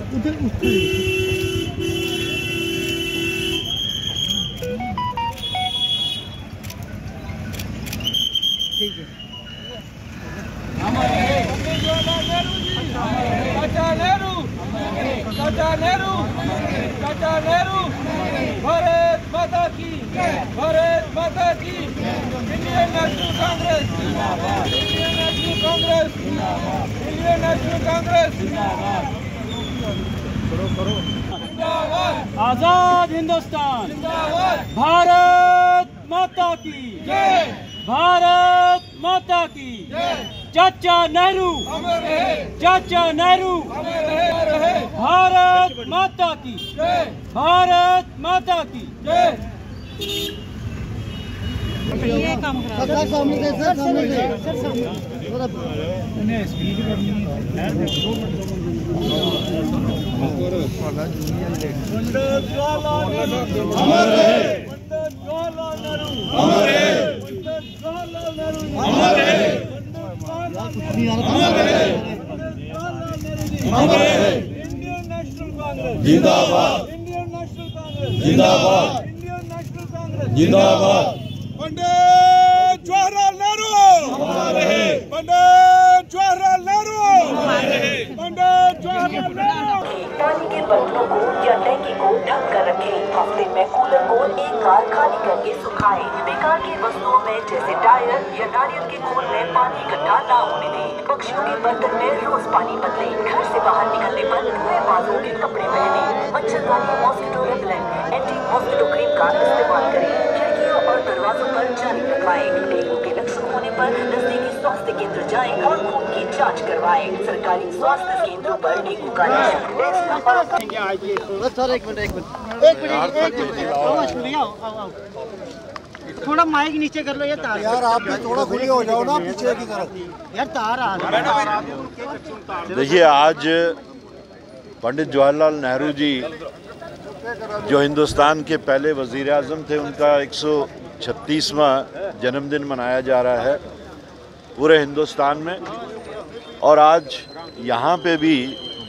उधर ठीक है। चाचा नेहरू, भारत माता की, भारत माता की। Indian National Congress, Indian National Congress, Indian National Congress. आजाद हिंदुस्तान, भारत माता की जय, भारत माता की चाचा नेहरू, चाचा नेहरू, भारत माता की, भारत माता की जय। ये काम सर सामने से, सर सामने से, सर सामने उन्हें स्पीड करनी है। पंडित जवाहरलाल नेहरू अमर रहे, पंडित जवाहरलाल नेहरू अमर रहे, पंडित जवाहरलाल नेहरू अमर रहे, अमर रहे। इंडियन नेशनल कांग्रेस जिंदाबाद, इंडियन नेशनल कांग्रेस जिंदाबाद, इंडियन नेशनल कांग्रेस जिंदाबाद। पंडित जवाहरलाल नेहरू अमर रहे, पंडित जवाहरलाल नेहरू अमर रहे, पंडित जवाहरलाल नेहरू। पानी के बर्तनों को या टैंकी को ढक कर रखें। हफ्ते में कूलर को एक बार खाली करके सुखाएं। बेकार की वस्तुओं में जैसे टायर या नारियल के खोल में पानी इकट्ठा ना होने दें। पक्षियों के बर्तन में रोज पानी बदलें। घर से बाहर निकलने पर पूरे बाजू के कपड़े पहने। मच्छरदानी, mosquito repellent, anti mosquito cream का इस्तेमाल करें। खिड़कियों और दरवाजों पर जाली लगवाएं। डेंगू के लक्षण होने पर नजदीकी स्वास्थ्य केंद्र जाएं और खून की जांच करवाएं। सरकारी स्वास्थ्य केंद्रों पर डेंगू का निःशुल्क टेस्ट सर एक मिनट थोड़ा माइक नीचे कर लो। ये तार यार, आप भी थोड़ा खुले हो जाओ ना पीछे की तरफ। यार तार आ रहा है। देखिए, आज पंडित जवाहरलाल नेहरू जी जो हिंदुस्तान के पहले वज़ीर आज़म थे, उनका 136वां जन्मदिन मनाया जा रहा है पूरे हिंदुस्तान में। और आज यहाँ पे भी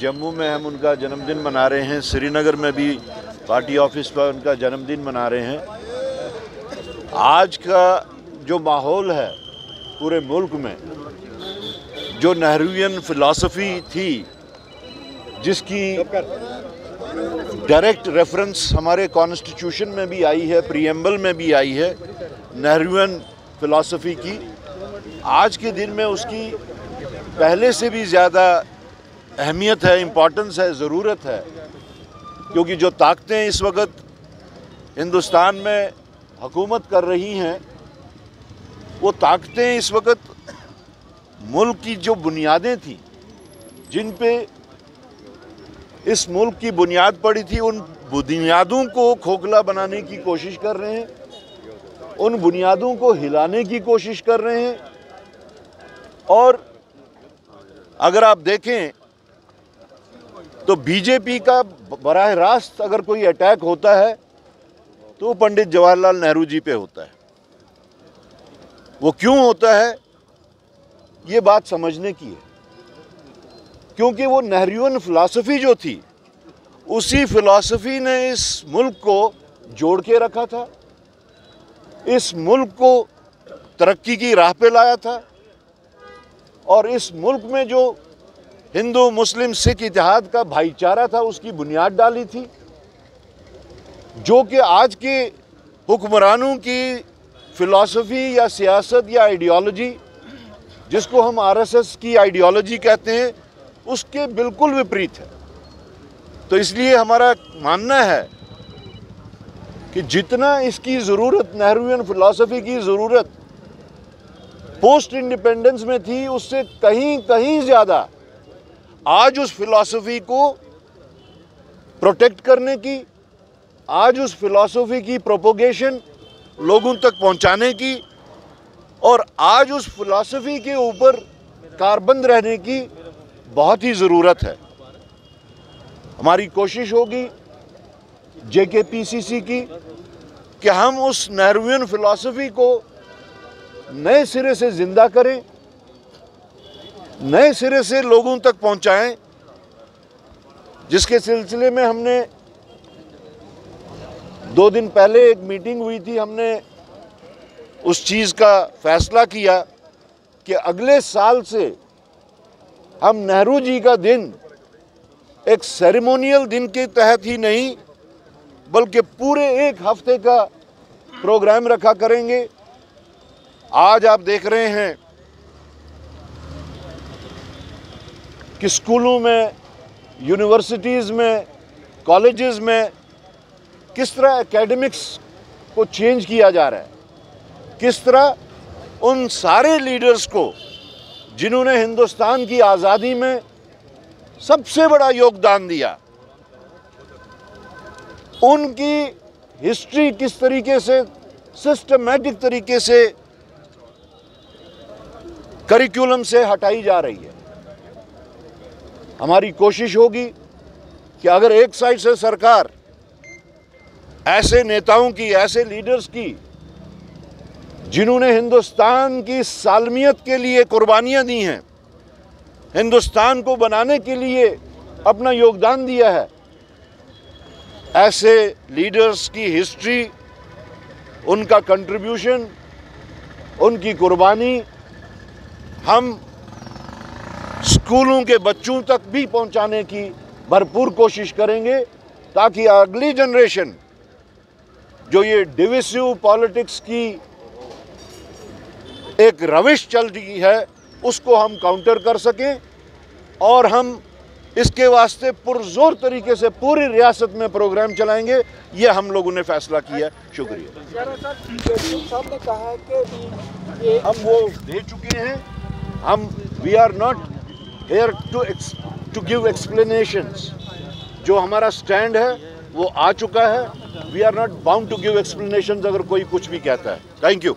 जम्मू में हम उनका जन्मदिन मना रहे हैं, श्रीनगर में भी पार्टी ऑफिस पर उनका जन्मदिन मना रहे हैं। आज का जो माहौल है पूरे मुल्क में, जो नेहरूवियन फ़िलॉसफ़ी थी, जिसकी डायरेक्ट रेफरेंस हमारे कॉन्स्टिट्यूशन में भी आई है, प्रीएम्बल में भी आई है, नेहरूवियन फ़िलॉसफ़ी की, आज के दिन में उसकी पहले से भी ज़्यादा अहमियत है, इम्पॉर्टेंस है, ज़रूरत है। क्योंकि जो ताकतें इस वक्त हिंदुस्तान में हुकूमत कर रही हैं, वो ताकतें इस वक्त मुल्क की जो बुनियादें थी, जिन पे इस मुल्क की बुनियाद पड़ी थी, उन बुनियादों को खोखला बनाने की कोशिश कर रहे हैं, उन बुनियादों को हिलाने की कोशिश कर रहे हैं। और अगर आप देखें तो बीजेपी का बराह रास्त अगर कोई अटैक होता है तो पंडित जवाहरलाल नेहरू जी पे होता है। वो क्यों होता है, ये बात समझने की है। क्योंकि वो नेहरूवियन फ़िलॉसफ़ी जो थी, उसी फ़िलॉसफ़ी ने इस मुल्क को जोड़ के रखा था, इस मुल्क को तरक्की की राह पे लाया था। और इस मुल्क में जो हिंदू मुस्लिम सिख इतिहाद का भाईचारा था, उसकी बुनियाद डाली थी, जो कि आज के हुक्मरानों की फ़िलॉसफ़ी या सियासत या आइडियोलॉजी, जिसको हम आरएसएस की आइडियोलॉजी कहते हैं, उसके बिल्कुल विपरीत है। तो इसलिए हमारा मानना है कि जितना इसकी ज़रूरत, नेहरूवियन फ़िलॉसफ़ी की ज़रूरत पोस्ट इंडिपेंडेंस में थी, उससे कहीं कहीं ज़्यादा आज उस फ़िलॉसफ़ी को प्रोटेक्ट करने की, आज उस फ़िलॉसफ़ी की प्रोपोगेशन लोगों तक पहुंचाने की, और आज उस फ़िलॉसफ़ी के ऊपर कारबंद रहने की बहुत ही ज़रूरत है। हमारी कोशिश होगी जेकेपीसीसी की कि हम उस नेहरूवियन फ़िलॉसफ़ी को नए सिरे से ज़िंदा करें, नए सिरे से लोगों तक पहुंचाएं, जिसके सिलसिले में हमने 2 दिन पहले एक मीटिंग हुई थी। हमने उस चीज़ का फैसला किया कि अगले साल से हम नेहरू जी का दिन एक सेरेमोनियल दिन के तहत ही नहीं बल्कि पूरे 1 हफ्ते का प्रोग्राम रखा करेंगे। आज आप देख रहे हैं कि स्कूलों में, यूनिवर्सिटीज़ में, कॉलेजेस में किस तरह एकेडमिक्स को चेंज किया जा रहा है, किस तरह उन सारे लीडर्स को जिन्होंने हिंदुस्तान की आज़ादी में सबसे बड़ा योगदान दिया, उनकी हिस्ट्री किस तरीके से सिस्टमैटिक तरीके से करिकुलम से हटाई जा रही है। हमारी कोशिश होगी कि अगर एक साइड से सरकार ऐसे नेताओं की, ऐसे लीडर्स की जिन्होंने हिंदुस्तान की सालमियत के लिए कुर्बानियां दी हैं, हिंदुस्तान को बनाने के लिए अपना योगदान दिया है, ऐसे लीडर्स की हिस्ट्री, उनका कंट्रीब्यूशन, उनकी कुर्बानी हम स्कूलों के बच्चों तक भी पहुंचाने की भरपूर कोशिश करेंगे, ताकि अगली जनरेशन जो ये डिविसिव पॉलिटिक्स की एक रविश चल रही है उसको हम काउंटर कर सकें। और हम इसके वास्ते पुरजोर तरीके से पूरी रियासत में प्रोग्राम चलाएंगे। ये हम लोगों ने फैसला किया। शुक्रिया। साहब ने कहा है कि हम वो दे चुके हैं। हम we are not here to give explanations. जो हमारा स्टैंड है वो आ चुका है। We are not bound to give explanations अगर कोई कुछ भी कहता है। Thank you.